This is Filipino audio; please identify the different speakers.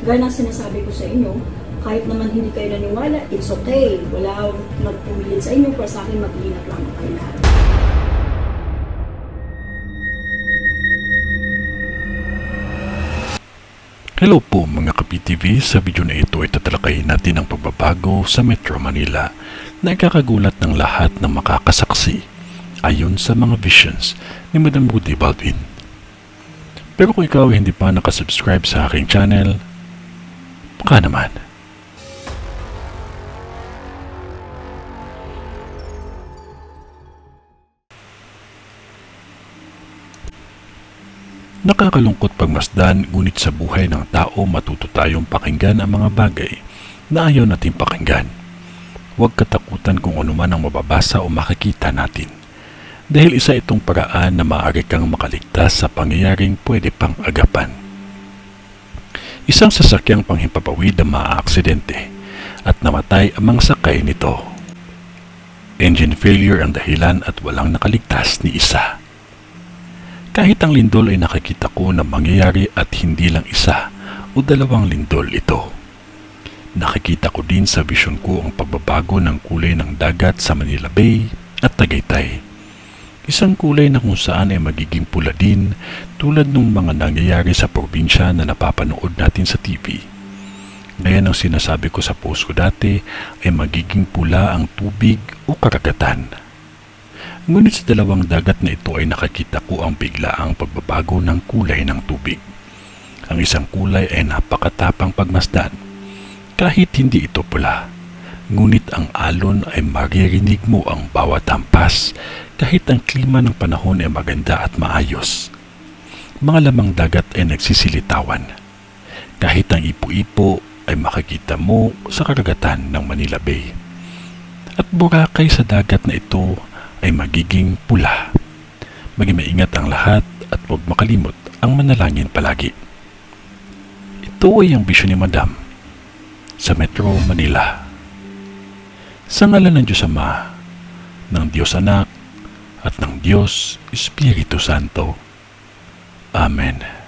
Speaker 1: Gaya ng sinasabi ko sa inyo, kahit naman hindi kayo naniwala, it's okay. Wala magpumilit sa inyo, pero sa akin mag-iingat lang kayo lahat.
Speaker 2: Hello po mga ka-PTV, sa video na ito ay tatalakayin natin ang pagbabago sa Metro Manila na ikakagulat ng lahat ng makakasaksi ayon sa mga visions ni Madam Rudy Baldwin. Pero kung ikaw hindi pa nakasubscribe sa aking channel, baka naman. Nakakalungkot pagmasdan, ngunit sa buhay ng tao matuto tayong pakinggan ang mga bagay na ayaw nating pakinggan. Huwag katakutan kung ano man ang mababasa o makikita natin, dahil isa itong paraan na maaari kang makaligtas sa pangyayaring pwede pang agapan. Isang sasakyang panghimpapawid ang maaaksidente at namatay ang mga sakay nito. Engine failure ang dahilan at walang nakaligtas ni isa. Kahit ang lindol ay nakikita ko na mangyayari at hindi lang isa o dalawang lindol ito. Nakikita ko din sa vision ko ang pagbabago ng kulay ng dagat sa Manila Bay at Tagaytay. Isang kulay na kung saan ay magiging pula din tulad ng mga nangyayari sa probinsya na napapanood natin sa TV. Gaya ng sinasabi ko sa post ko dati ay magiging pula ang tubig o karagatan. Ngunit sa dalawang dagat na ito ay nakakita ko ang biglaang pagbabago ng kulay ng tubig. Ang isang kulay ay napakatapang pagmasdan. Kahit hindi ito pula, ngunit ang alon ay maririnig mo ang bawat hampas kahit ang klima ng panahon ay maganda at maayos. Mga lamang dagat ay nagsisilitawan. Kahit ang ipo-ipo ay makikita mo sa karagatan ng Manila Bay. At Boracay sa dagat na ito ay magiging pula. Maging maingat ang lahat at huwag makalimot ang manalangin palagi. Ito ay ang bisyon ni Madam sa Metro Manila. Sa ngalan ng Diyos Ama, ng Diyos Anak, at ng Diyos Espiritu Santo. Amen.